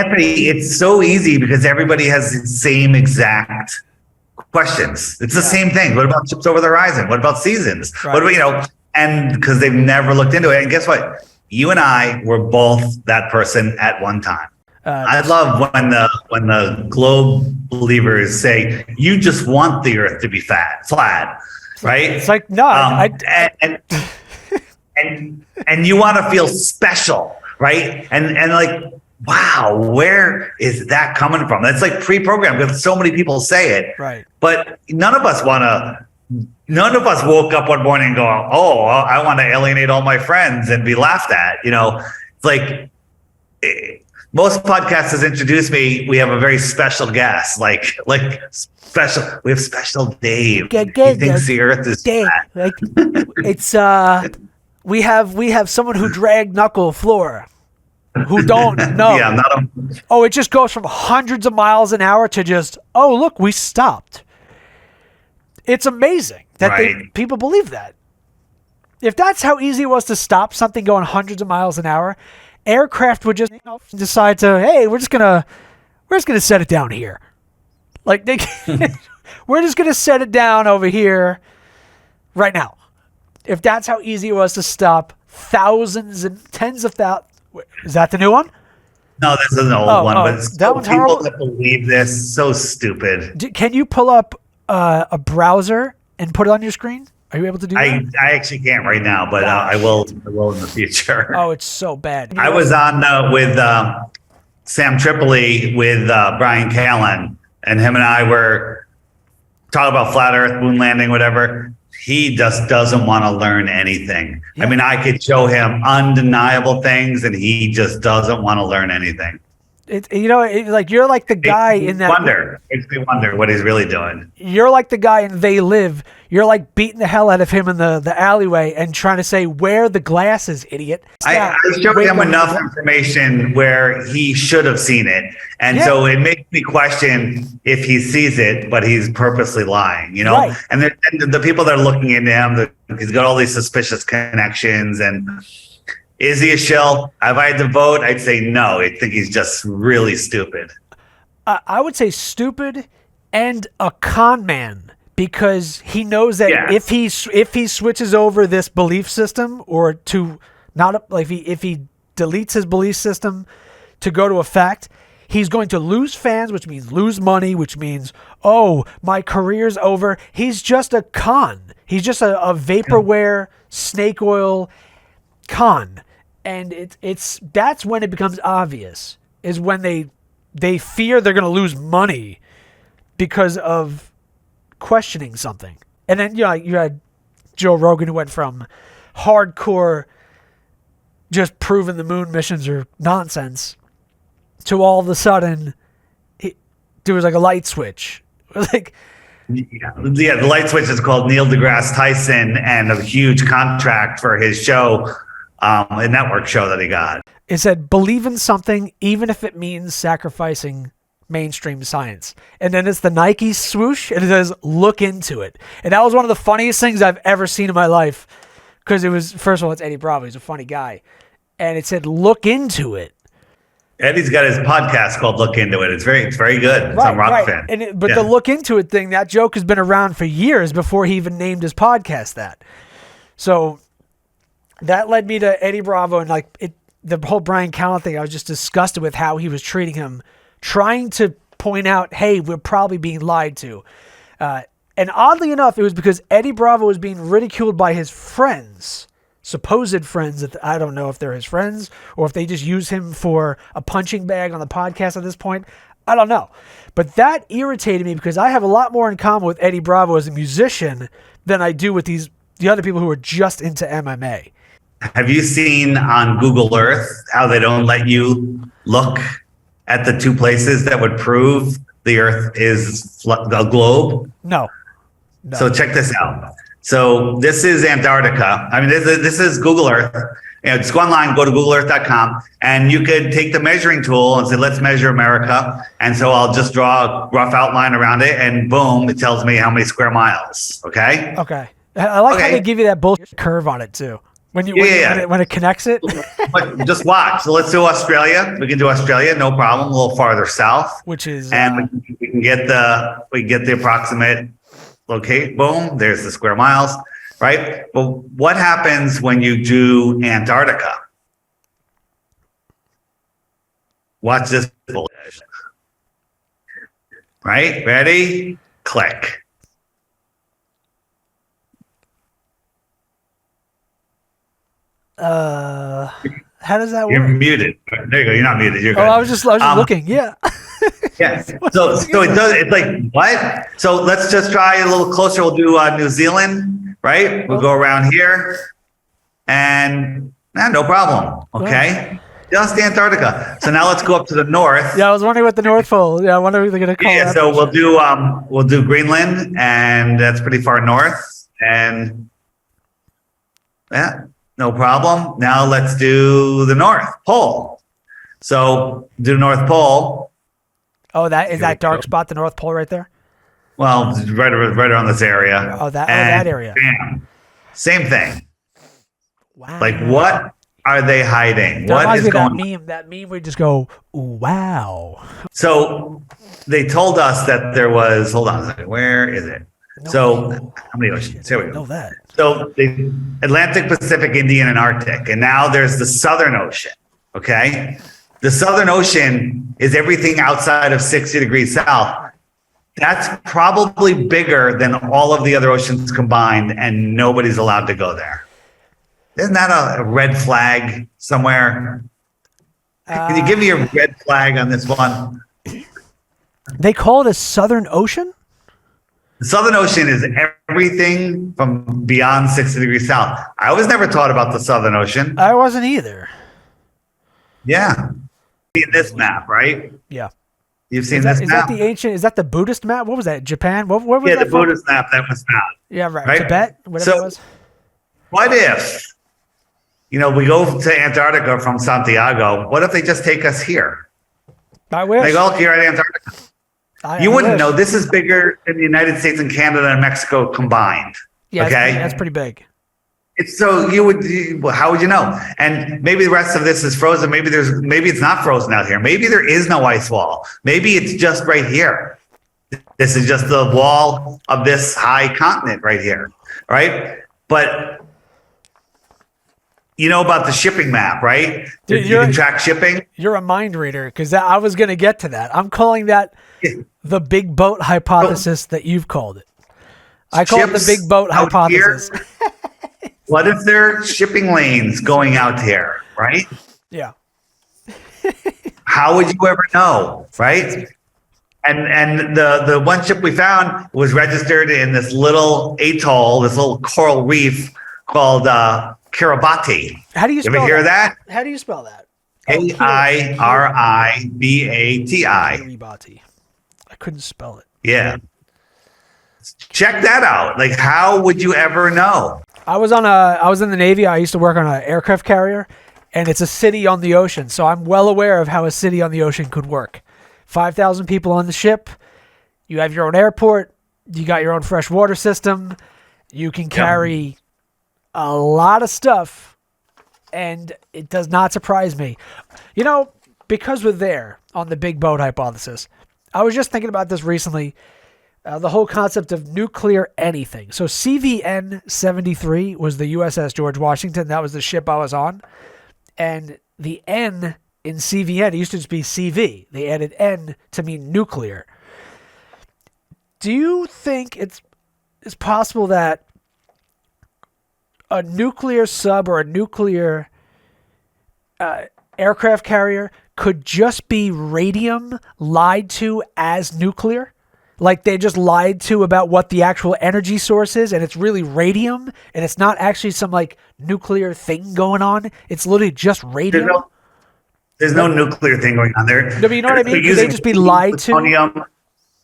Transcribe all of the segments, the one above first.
Anthony, it's so easy because everybody has the same exact questions. It's the same thing. What about ships over the horizon? What about seasons? Right. What about, and because they've never looked into it. And guess what? You and I were both that person at one time. I love when the globe believers say, you just want the earth to be flat, right? It's like, no, and you want to feel special, right? And like, wow, where is that coming from? That's like pre-programmed because so many people say it. Right. But none of us woke up one morning and go, oh, I want to alienate all my friends and be laughed at. It's like most podcasts introduce me. We have a very special guest, like special. We have special Dave. He thinks the earth is flat. Like, it's we have someone who dragged knuckle floor. Who don't know. Yeah, it just goes from hundreds of miles an hour to just, oh, look, we stopped. It's amazing that people believe that. If that's how easy it was to stop something going hundreds of miles an hour, aircraft would just decide to, hey, we're just gonna set it down here. Like we're just gonna set it down over here right now. If that's how easy it was to stop thousands and tens of thousands. Is that the new one? No, this is an old one. But that one's horrible. People that believe this, so stupid. Can you pull up a browser and put it on your screen? Are you able to do that? I actually can't right now, but I will in the future. Oh, it's so bad. I was on with Sam Tripoli with Brian Callen, and him and I were talking about flat Earth, moon landing, whatever. He just doesn't want to learn anything. Yeah. I mean, I could show him undeniable things, and he just doesn't want to learn anything. Like you're like the guy in that. Makes me wonder what he's really doing. You're like the guy in They Live. You're like beating the hell out of him in the alleyway and trying to say, "Where the glasses, idiot." I showed him enough information where he should have seen it, and so it makes me question if he sees it, but he's purposely lying. Right. And the people that are looking into him, he's got all these suspicious connections and. Is he a shill? If I had to vote, I'd say no. I think he's just really stupid. I would say stupid and a con man because he knows that if he switches over this belief system or to not like if he deletes his belief system to go to a fact, he's going to lose fans, which means lose money, which means, oh, my career's over. He's just a con. He's just a vaporware, snake oil con. And that's when it becomes obvious, is when they fear they're going to lose money because of questioning something. And then you had Joe Rogan who went from hardcore just proving the moon missions are nonsense to all of a sudden there was like a light switch. Like the light switch is called Neil deGrasse Tyson and a huge contract for his show. A network show that he got. It said, believe in something, even if it means sacrificing mainstream science. And then it's the Nike swoosh, and it says, look into it. And that was one of the funniest things I've ever seen in my life. Because it was, first of all, it's Eddie Bravo. He's a funny guy. And it said, look into it. Eddie's got his podcast called Look Into It. It's very good. It's on Rockfin. But the Look Into It thing, that joke has been around for years before he even named his podcast that. So that led me to Eddie Bravo and the whole Brian Callen thing. I was just disgusted with how he was treating him, trying to point out, hey, we're probably being lied to. And oddly enough, it was because Eddie Bravo was being ridiculed by his friends, supposed friends. That I don't know if they're his friends or if they just use him for a punching bag on the podcast at this point. I don't know. But that irritated me because I have a lot more in common with Eddie Bravo as a musician than I do with the other people who are just into MMA. Have you seen on Google Earth how they don't let you look at the two places that would prove the Earth is a globe? No. So check this out. So this is Antarctica. I mean, this is Google Earth. Just go online, go to googleearth.com, and you could take the measuring tool and say, let's measure America. And so I'll just draw a rough outline around it, and boom, it tells me how many square miles. Okay? Okay. I like how they give you that bullshit curve on it, too. When it connects it. But just watch. So let's do Australia. We can do Australia, no problem. A little farther south, Which is and we can get the approximate locate. Boom, there's the square miles, right? But what happens when you do Antarctica? Watch this. Right? Ready? Click. how does that work? You're muted. There you go. You're not muted. You're good. I was just looking. Yeah. Yeah. So it does. It's like what? So let's just try a little closer. We'll do New Zealand, right? We'll go around here, and no problem. Okay. Just Antarctica. So now let's go up to the north. Yeah, I was wondering what the North Pole. Yeah, I wonder if they're gonna call. Yeah. So we'll do Greenland, and that's pretty far north, and no problem. Now let's do the North Pole. So do North Pole. Oh, that dark spot, the North Pole, right there. Well, right around this area. That area. Bam. Same thing. Wow. Like, what are they hiding? That What is going on? That meme we just go, wow. So they told us that there was. Hold on a second. Where is it? So how many oceans? Here we go. Know that. So the Atlantic, Pacific, Indian, and Arctic, and now there's the Southern Ocean. Okay. The Southern Ocean is everything outside of 60 degrees south. That's probably bigger than all of the other oceans combined, and nobody's allowed to go there. Isn't that a red flag somewhere? Can you give me a red flag on this one? They call it a Southern Ocean? The Southern Ocean is everything from beyond 60 degrees south. I was never taught about the Southern Ocean. I wasn't either. Yeah. In this map, right? Yeah. You've seen this map? Is that the Buddhist map? What was that? Japan? What was that the Buddhist map that was found. Yeah, right. Tibet? Whatever it was. What if, we go to Antarctica from Santiago, what if they just take us here? I wish. They go, here at Antarctica. You wouldn't know. This is bigger than the United States and Canada and Mexico combined. Yeah, okay? That's pretty big. So how would you know? And maybe the rest of this is frozen. Maybe it's not frozen out here. Maybe there is no ice wall. Maybe it's just right here. This is just the wall of this high continent right here, right? But you know about the shipping map, right? Dude, you can track shipping. You're a mind reader, because I was going to get to that. I'm calling that the big boat hypothesis that you've called it. I call it the big boat hypothesis. What if there are shipping lanes going out here, right? Yeah. How would you ever know, right? And the one ship we found was registered in this little atoll, this little coral reef called Kiribati. How do you spell ever hear that? How do you spell that? Kiribati. Kiribati. I couldn't spell it. Yeah. Check that out. Like, how would you ever know? I was in the Navy. I used to work on an aircraft carrier, and it's a city on the ocean. So I'm well aware of how a city on the ocean could work. 5,000 people on the ship. You have your own airport. You got your own fresh water system. You can carry a lot of stuff, and it does not surprise me. Because we're there on the big boat hypothesis, I was just thinking about this recently. The whole concept of nuclear anything. So CVN-73 was the USS George Washington. That was the ship I was on. And the N in CVN, it used to just be CV. They added N to mean nuclear. Do you think it's possible that a nuclear sub or a nuclear aircraft carrier could just be radium lied to as nuclear? Like they just lied to about what the actual energy source is, and it's really radium, and it's not actually some like nuclear thing going on. It's literally just radium. There's no nuclear thing going on there. No, but you know what I mean? Could they just be lied to?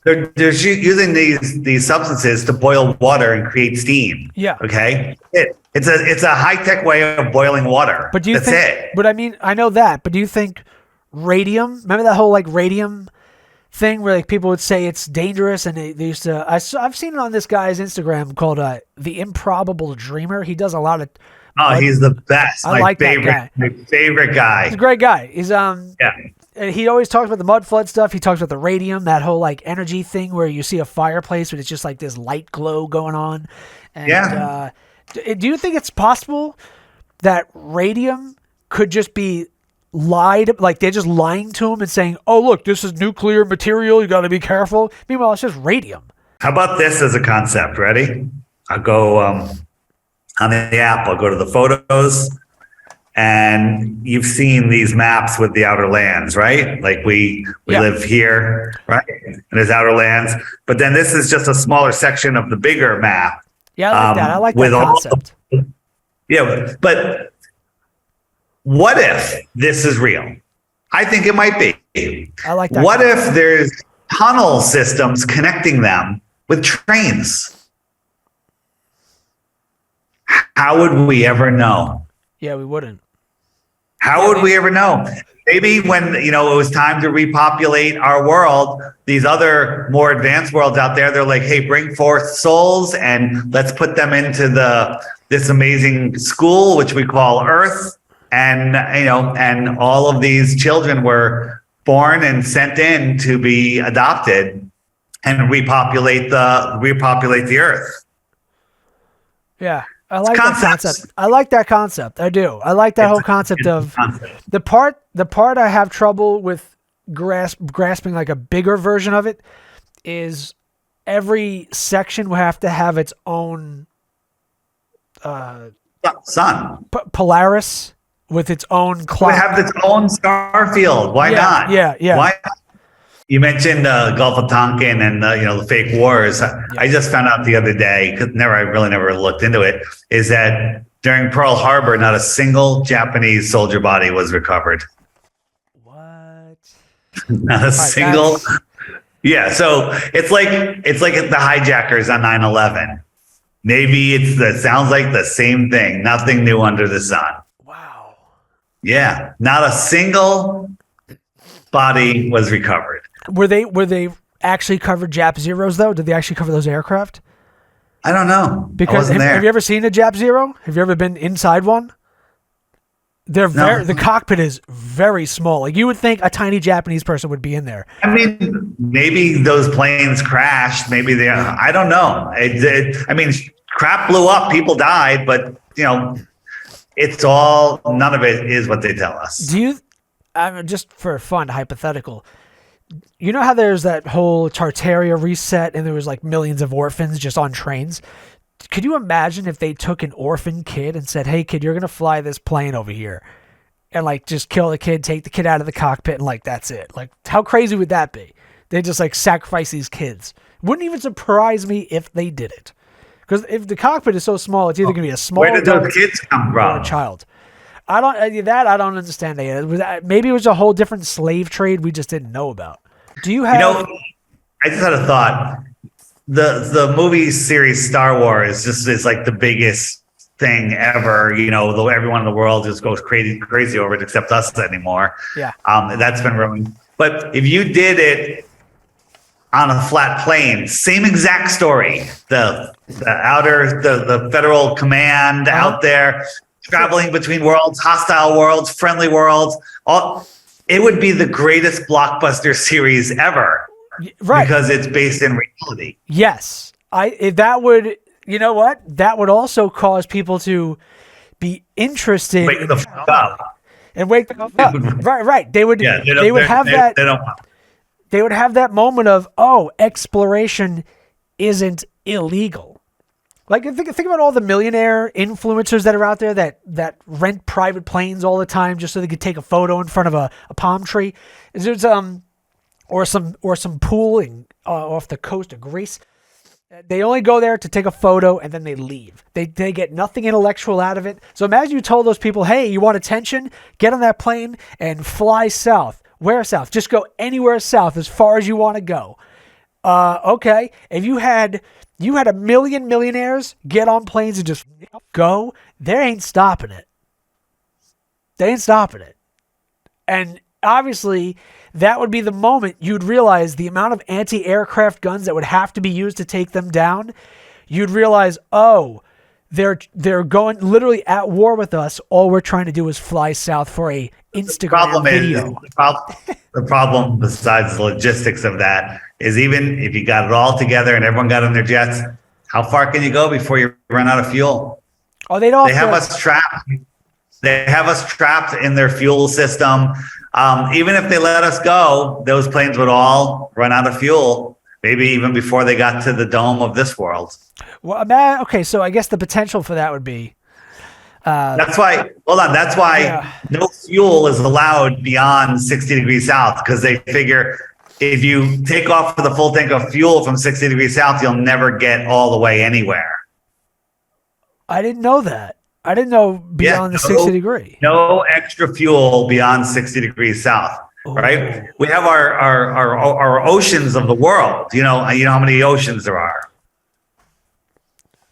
They're using these substances to boil water and create steam. Yeah. Okay. It's a high tech way of boiling water. But do you think? But I mean, I know that. But do you think radium? Remember that whole like radium thing where like people would say it's dangerous, and they used to. I've seen it on this guy's Instagram called the Improbable Dreamer. He does a lot of Oh, he's the best. I like that guy. My favorite guy. He's a great guy. He's Yeah. and he always talks about the mud flood stuff. He talks about the radium, that whole like energy thing where you see a fireplace, but it's just like this light glow going on. And, do you think it's possible that radium could just be lied, like they're just lying to him and saying, "Oh, look, this is nuclear material. You got to be careful." Meanwhile, it's just radium. How about this as a concept? Ready? I'll go on the app. I'll go to the photos. And you've seen these maps with the outer lands, right? Like we live here, right? And there's outer lands. But then this is just a smaller section of the bigger map. Yeah, I like that. I like that concept. Yeah, but what if this is real? I think it might be. I like that. What if there's tunnel systems connecting them with trains? How would we ever know? Yeah, we wouldn't. How would we ever know? Maybe when, it was time to repopulate our world, these other more advanced worlds out there, they're like, hey, bring forth souls and let's put them into this amazing school, which we call Earth. And, and all of these children were born and sent in to be adopted and repopulate the Earth. Yeah. I like that concept. I like that concept. I do. I like that whole concept of the part I have trouble with grasping like a bigger version of it is every section will have to have its own sun. Polaris with its own clock. It would have its own star field. Why not? Yeah. Why not? You mentioned Gulf of Tonkin and the fake wars. Yeah. I just found out the other day, because I really never looked into it, is that during Pearl Harbor, not a single Japanese soldier body was recovered. What? Not a single. Yeah, so it's like the hijackers on 9/11. Maybe it sounds like the same thing. Nothing new under the sun. Wow. Yeah, not a single body was recovered. Were they actually covered Jap Zeros though? Did they actually cover those aircraft? I don't know. Because have you ever seen a Jap Zero? Have you ever been inside one? The cockpit is very small. Like you would think a tiny Japanese person would be in there. I mean, maybe those planes crashed. Maybe I don't know. Crap blew up. People died, but it's all, none of it is what they tell us. Just for fun, hypothetical, you know how there's that whole Tartaria reset and there was like millions of orphans just on trains? Could you imagine if they took an orphan kid and said, hey kid, you're going to fly this plane over here and like just kill the kid, take the kid out of the cockpit and like, that's it. Like how crazy would that be? They just like sacrifice these kids. Wouldn't even surprise me if they did it. Because if the cockpit is so small, it's either going to be a small Where did those kids come from? Or a child. I don't understand that. Maybe it was a whole different slave trade we just didn't know about. Do you have? I just had a thought. The movie series Star Wars is like the biggest thing ever. Everyone in the world just goes crazy over it, except us anymore. Yeah. That's been ruined. But if you did it on a flat plane, same exact story. The federal command out there. Traveling between worlds, hostile worlds, friendly worlds, it would be the greatest blockbuster series ever, right? Because it's based in reality. Yes, that would. You know what? That would also cause people to be interested. Wake the fuck up. And wake the fuck up. Right. They would. Yeah, they would have that. They would have that moment of, exploration isn't illegal. Like think about all the millionaire influencers that are out there that rent private planes all the time just so they could take a photo in front of a palm tree. There's or some pool off the coast of Greece. They only go there to take a photo and then they leave. They get nothing intellectual out of it. So imagine you told those people, hey, you want attention? Get on that plane and fly south. Where south? Just go anywhere south as far as you want to go. Okay. If you had a million millionaires get on planes and just go, they ain't stopping it. They ain't stopping it. And obviously, that would be the moment you'd realize the amount of anti-aircraft guns that would have to be used to take them down. You'd realize, they're going literally at war with us. All we're trying to do is fly south for a Instagram video. The problem, besides the logistics of that, is even if you got it all together and everyone got on their jets, how far can you go before you run out of fuel? Oh, they don't. They have us trapped. They have us trapped in their fuel system. Even if they let us go, those planes would all run out of fuel, maybe even before they got to the dome of this world. Well, okay, so I guess the potential for that would be. That's why. Hold on. That's why no fuel is allowed beyond 60 degrees south, because they figure if you take off with a full tank of fuel from 60 degrees south, you'll never get all the way anywhere. I didn't know that. I didn't know beyond the 60 degree. No extra fuel beyond 60 degrees south. Oh. Right? We have our oceans of the world. You know how many oceans there are.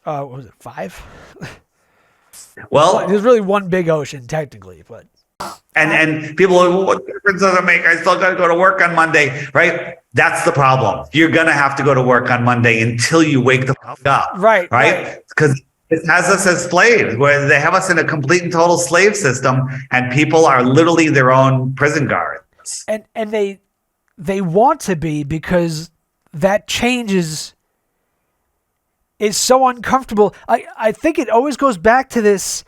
What was it, 5? Well, there's really one big ocean technically, but and people are, what difference does it make? I still got to go to work on Monday, right? That's the problem. You're gonna have to go to work on Monday until you wake the fuck up, right? Because it has us as slaves, where they have us in a complete and total slave system, and people are literally their own prison guards. And they want to be, because that changes. Is so uncomfortable. I think it always goes back to this,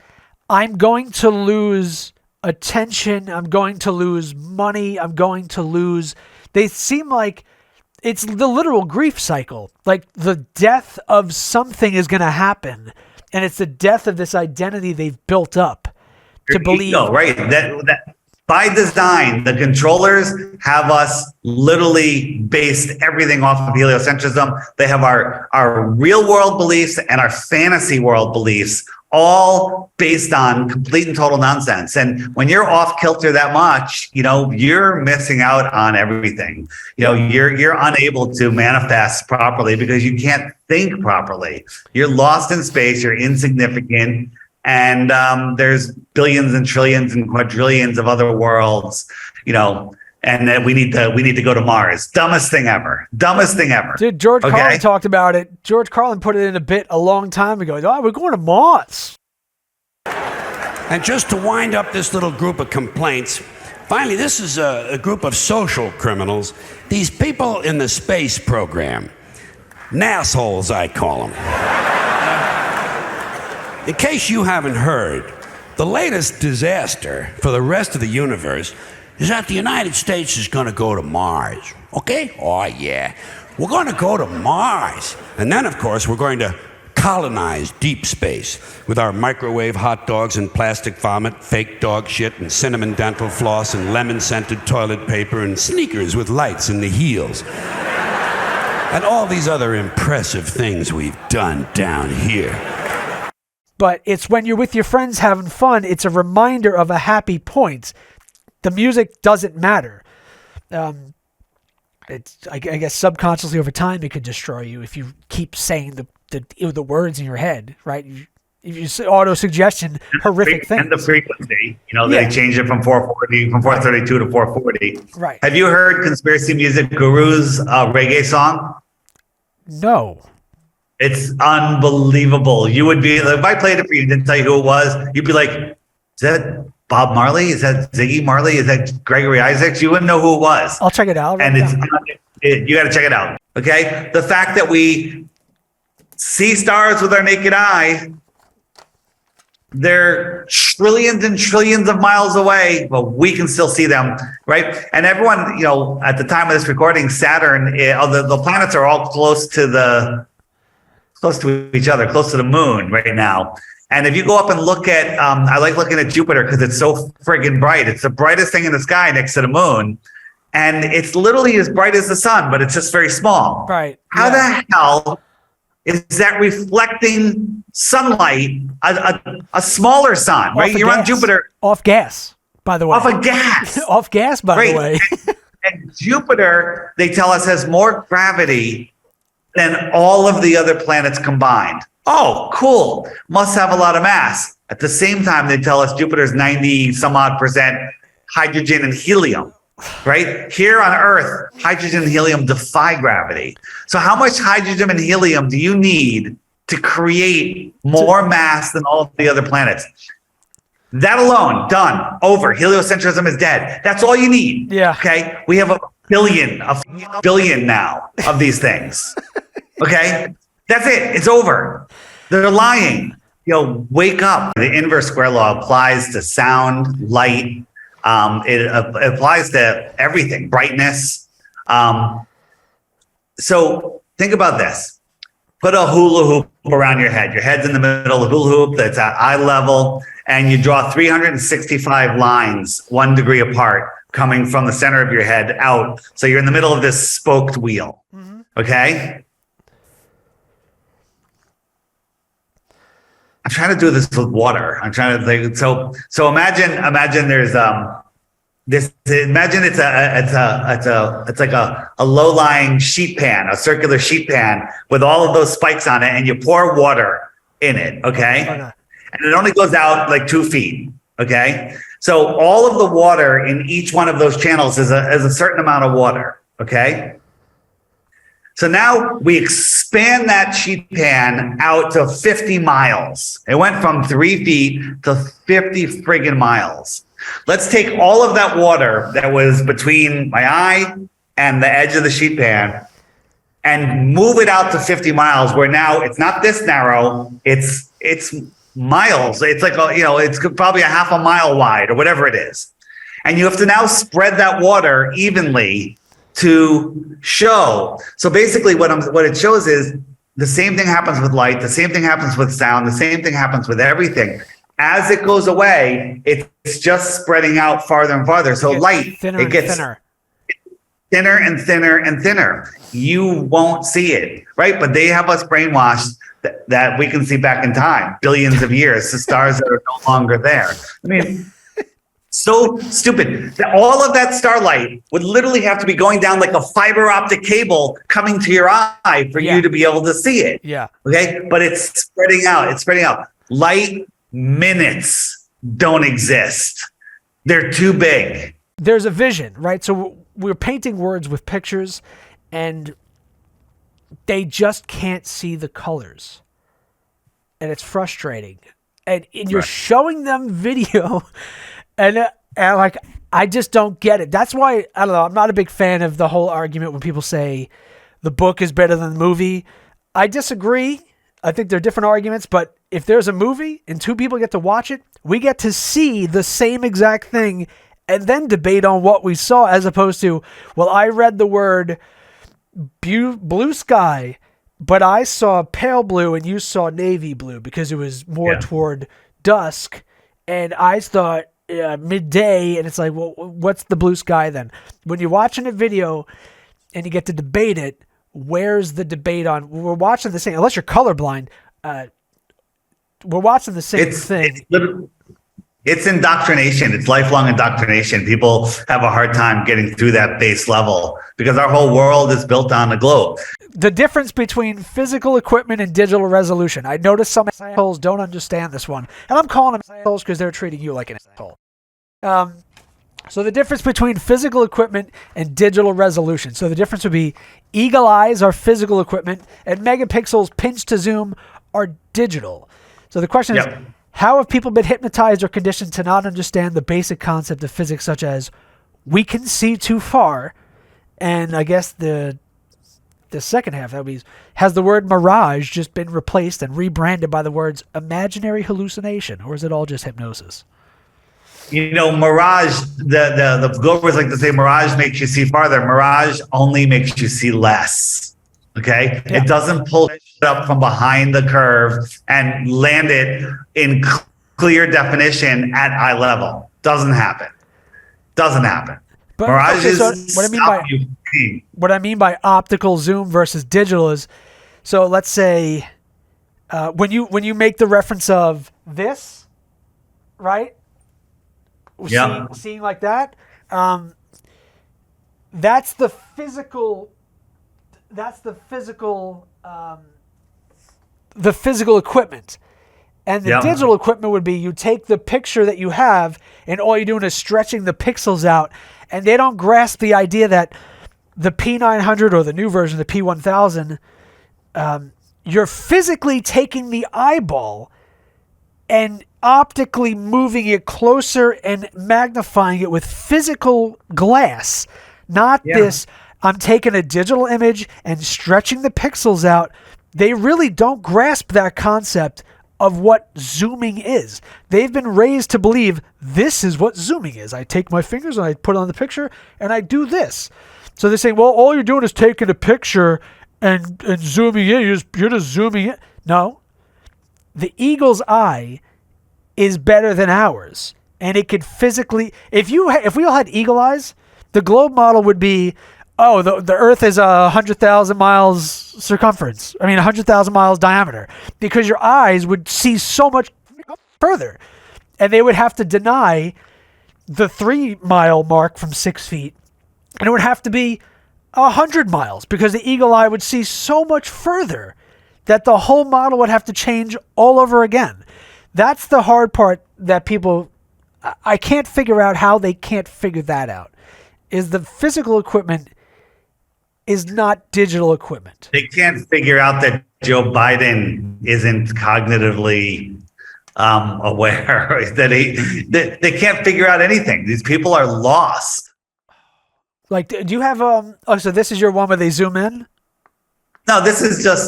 I'm going to lose attention, I'm going to lose money, I'm going to lose. They seem like it's the literal grief cycle. Like the death of something is going to happen, and it's the death of this identity they've built up to believe. Right. That by design, the controllers have us literally based everything off of heliocentrism. They have our real world beliefs and our fantasy world beliefs all based on complete and total nonsense. And when you're off kilter that much, you're missing out on everything. You're unable to manifest properly because you can't think properly. You're lost in space. You're insignificant. And there's billions and trillions and quadrillions of other worlds, and that we need to go to Mars. Dumbest thing ever. Dude, George Carlin talked about it. George Carlin put it in a bit a long time ago. Oh, we're going to Mars. And just to wind up this little group of complaints, finally, this is a group of social criminals. These people in the space program. Nassholes, I call them. In case you haven't heard, the latest disaster for the rest of the universe is that the United States is going to go to Mars. Okay? Oh, yeah. We're going to go to Mars. And then, of course, we're going to colonize deep space with our microwave hot dogs and plastic vomit, fake dog shit and cinnamon dental floss and lemon-scented toilet paper and sneakers with lights in the heels. And all these other impressive things we've done down here. But it's when you're with your friends having fun, it's a reminder of a happy point. The music doesn't matter. I guess subconsciously over time it could destroy you if you keep saying the words in your head, right? If you say auto-suggestion, horrific things. And the frequency, they change it from 432 to 440. Right. Have you heard Conspiracy Music Guru's reggae song? No. It's unbelievable. You would be, if I played it for you and didn't tell you who it was, you'd be like, is that Bob Marley? Is that Ziggy Marley? Is that Gregory Isaacs? You wouldn't know who it was. I'll check it out. And you got to check it out. Okay. The fact that we see stars with our naked eye, they're trillions and trillions of miles away, but we can still see them, right? And everyone, at the time of this recording, Saturn, the planets are all close to each other, close to the moon right now. And if you go up and look at, I like looking at Jupiter because it's so friggin' bright. It's the brightest thing in the sky next to the moon. And it's literally as bright as the sun, but it's just very small. Right. How the hell is that reflecting sunlight, a smaller sun, right? You're on Jupiter. Off gas, by the way. Off of gas. Off gas, by the way. And Jupiter, they tell us, has more gravity than all of the other planets combined. Oh, cool. Must have a lot of mass. At the same time, they tell us Jupiter's 90 some odd percent hydrogen and helium, right? Here on Earth, hydrogen and helium defy gravity. So how much hydrogen and helium do you need to create more mass than all of the other planets. That alone, done, over. Heliocentrism is dead. That's all you need. Yeah. Okay. We have a billion now of these things. Okay. That's it. It's over. They're lying. Wake up. The inverse square law applies to sound, light. It applies to everything, brightness. So think about this. Put a hula hoop around your head. Your head's in the middle of the hula hoop that's at eye level, and you draw 365 lines 1 degree apart coming from the center of your head out. So you're in the middle of this spoked wheel. Mm-hmm. Okay? I'm trying to do this with water. I'm trying to think. So imagine there's imagine it's like a low-lying sheet pan, a circular sheet pan with all of those spikes on it, and you pour water in it, okay? And it only goes out like 2 feet, okay? So all of the water in each one of those channels is a certain amount of water, okay? So now we expand that sheet pan out to 50 miles. It went from 3 feet to 50 friggin' miles. Let's take all of that water that was between my eye and the edge of the sheet pan and move it out to 50 miles, where now it's not this narrow, it's miles. It's like, it's probably a half a mile wide or whatever it is. And you have to now spread that water evenly to show. So basically what it shows is the same thing happens with light, the same thing happens with sound, the same thing happens with everything. As it goes away, it's just spreading out farther and farther. So light, it gets thinner and thinner and thinner. You won't see it, right? But they have us brainwashed that we can see back in time, billions of years, the stars that are no longer there. I mean, so stupid. All of that starlight would literally have to be going down like a fiber optic cable coming to your eye for you to be able to see it. Yeah. Okay. But it's spreading out. It's spreading out. Light minutes don't exist. They're too big. There's a vision, right? So we're painting words with pictures, and they just can't see the colors. And it's frustrating. And you're showing them video, and like, I just don't get it. That's why, I don't know, I'm not a big fan of the whole argument when people say the book is better than the movie. I disagree. I think they're different arguments, but if there's a movie and 2 people get to watch it, we get to see the same exact thing and then debate on what we saw, as opposed to, well, I read the word blue sky, but I saw pale blue and you saw navy blue because it was more toward dusk, and I thought midday, and it's like, well, what's the blue sky then? When you're watching a video and you get to debate it, where's the debate on? We're watching the same, unless you're colorblind. We're watching the same thing. It's indoctrination. It's lifelong indoctrination. People have a hard time getting through that base level because our whole world is built on the globe. The difference between physical equipment and digital resolution. I noticed some assholes don't understand this one, and I'm calling them assholes because they're treating you like an asshole. So the difference between physical equipment and digital resolution. So the difference would be eagle eyes are physical equipment and megapixels pinch to zoom are digital. So the question is, how have people been hypnotized or conditioned to not understand the basic concept of physics, such as we can see too far? And I guess the second half, that would be, has the word mirage just been replaced and rebranded by the words imaginary hallucination, or is it all just hypnosis? Mirage, the Glovers like to say mirage makes you see farther. Mirage only makes you see less. Okay? Yeah. It doesn't pull it up from behind the curve and land it in clear definition at eye level. Doesn't happen. But, mirage is what I mean by optical zoom versus digital is, so let's say when you make the reference of this, right? Seeing like that, that's the physical equipment. And the digital equipment would be, you take the picture that you have and all you're doing is stretching the pixels out, and they don't grasp the idea that the P900 or the new version, the P1000, you're physically taking the eyeball and optically moving it closer and magnifying it with physical glass, not this, I'm taking a digital image and stretching the pixels out. They really don't grasp that concept of what zooming is. They've been raised to believe this is what zooming is. I take my fingers and I put it on the picture and I do this. So they're saying, well, all you're doing is taking a picture and zooming in. You're just zooming in. No. The eagle's eye is better than ours. And it could physically... If we all had eagle eyes, the globe model would be, oh, the Earth is 100,000 miles circumference. 100,000 miles diameter. Because your eyes would see so much further. And they would have to deny the 3-mile mark from 6 feet. And it would have to be 100 miles because the eagle eye would see so much further that the whole model would have to change all over again. That's the hard part that people... I can't figure out how they can't figure that out. Is the physical equipment is not digital equipment. They can't figure out that Joe Biden isn't cognitively aware. They can't figure out anything. These people are lost. Like, do you have so this is your one where they zoom in? No, this is just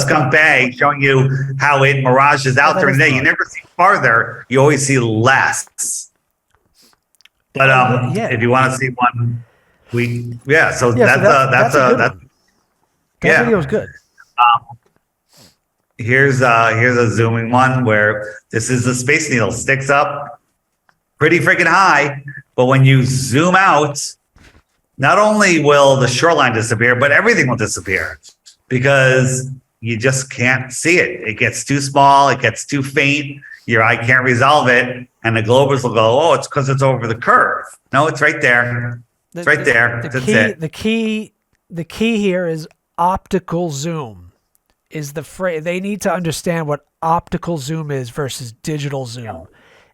Skunk Bay showing you how it mirages out during the day. You never see farther; you always see less. But if you want to see one, that video is good. Here's a zooming one where this is the Space Needle, sticks up pretty freaking high, but when you zoom out, not only will the shoreline disappear, but everything will disappear because you just can't see it. It gets too small, it gets too faint, your eye can't resolve it, and the Globers will go, oh, it's because it's over the curve. No, it's right there. It's right there. That's it. The key here is optical zoom. Is the phrase. They need to understand what optical zoom is versus digital zoom. Yep.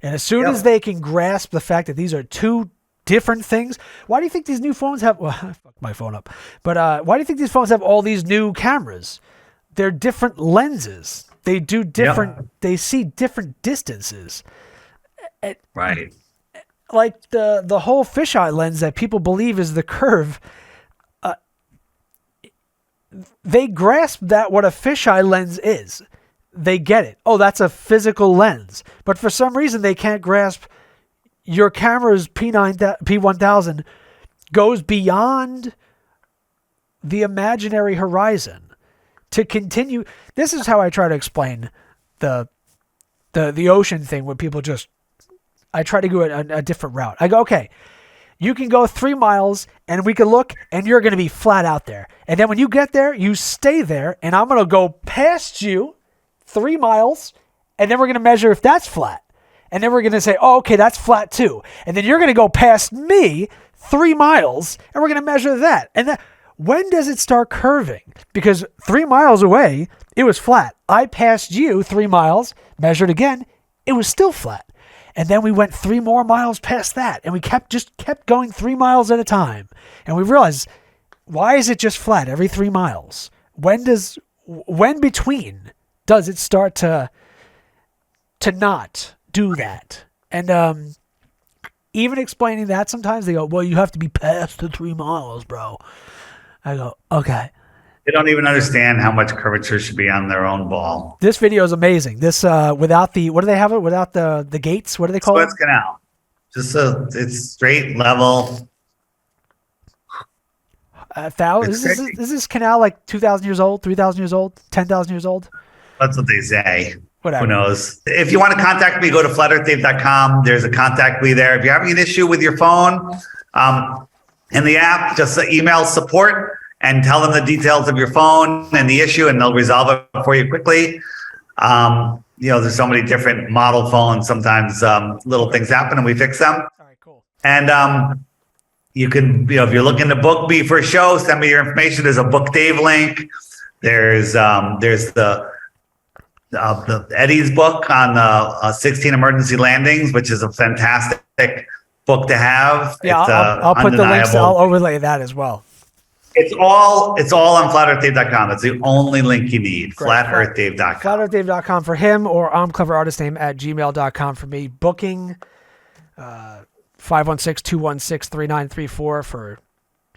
And as soon as they can grasp the fact that these are two different things, why do you think these new phones have... Well, I fucked my phone up. But why do you think these phones have all these new cameras? They're different lenses. They do different... They see different distances. Right. Like the whole fisheye lens that people believe is the curve... they grasp that what a fisheye lens is. They get it. Oh, that's a physical lens. But for some reason, they can't grasp your camera's P1000 goes beyond the imaginary horizon to continue. This is how I try to explain the ocean thing when people just... I try to go a different route. I go, okay, you can go 3 miles and we can look and you're going to be flat out there. And then when you get there, you stay there and I'm going to go past you 3 miles, and then we're going to measure if that's flat. And then we're going to say, oh, okay, that's flat too. And then you're going to go past me 3 miles, and we're going to measure that. And then when does it start curving? Because 3 miles away, it was flat. I passed you 3 miles, measured again, it was still flat. And then we went 3 more miles past that, and we kept going 3 miles at a time. And we realized, why is it just flat every 3 miles? When between does it start to not do that? And even explaining that, sometimes they go, well, you have to be past the 3 miles, bro. I go, okay. They don't even understand how much curvature should be on their own ball. This video is amazing. This without the... What do they have it? Without the gates? What do they call it? Suez Canal. It's straight, level. Is this canal like 2,000 years old, 3,000 years old, 10,000 years old? That's what they say. Whatever. Who knows? If you want to contact me, go to flatearthdave.com. There's a contact me there. If you're having an issue with your phone in the app, just email support and tell them the details of your phone and the issue, and they'll resolve it for you quickly. There's so many different model phones. Sometimes little things happen and we fix them. All right, cool. And you can, if you're looking to book me for a show, send me your information. There's a Book Dave link. There's the Eddie's book on the 16 emergency landings, which is a fantastic book to have. Yeah, It's I'll put the links. I'll overlay that as well. It's all on flatearthdave.com. It's the only link you need. Flatearthdave.com. Flatearthdave.com for him, or imcleverartistname@gmail.com for me. Booking 516-216-3934 for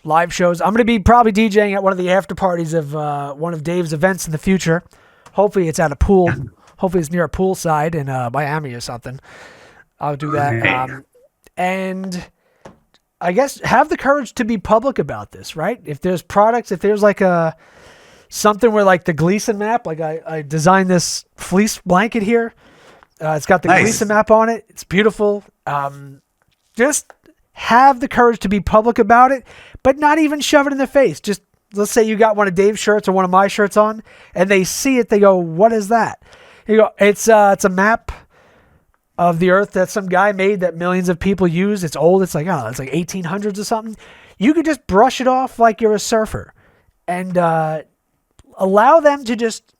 live shows. I'm going to be probably DJing at one of the after parties of one of Dave's events in the future. Hopefully it's at a pool. Hopefully it's near a poolside in Miami or something. I'll do that. And I guess have the courage to be public about this, right? If there's products, if there's like something where like the Gleason map, like I designed this fleece blanket here. It's got the Gleason map on it. It's beautiful. Just have the courage to be public about it, but not even shove it in their face. Just let's say you got one of Dave's shirts or one of my shirts on, and they see it. They go, "What is that?" You go, "It's a map of the earth that some guy made that millions of people use. It's old. It's like 1800s or something." You could just brush it off like you're a surfer, and allow them to just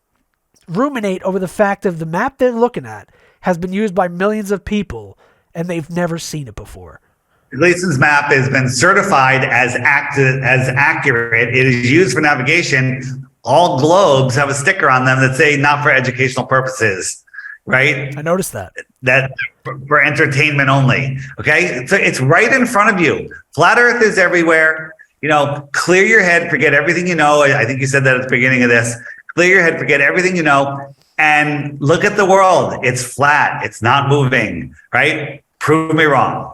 ruminate over the fact of the map they're looking at has been used by millions of people, and they've never seen it before. Gleason's map has been certified as accurate. It is used for navigation. All globes have a sticker on them that say not for educational purposes, right? I noticed that. That for entertainment only. Okay, so it's right in front of you. Flat Earth is everywhere. Clear your head, forget everything you know. I think you said that at the beginning of this. Clear your head, forget everything you know, and look at the world. It's flat. It's not moving, right? Prove me wrong.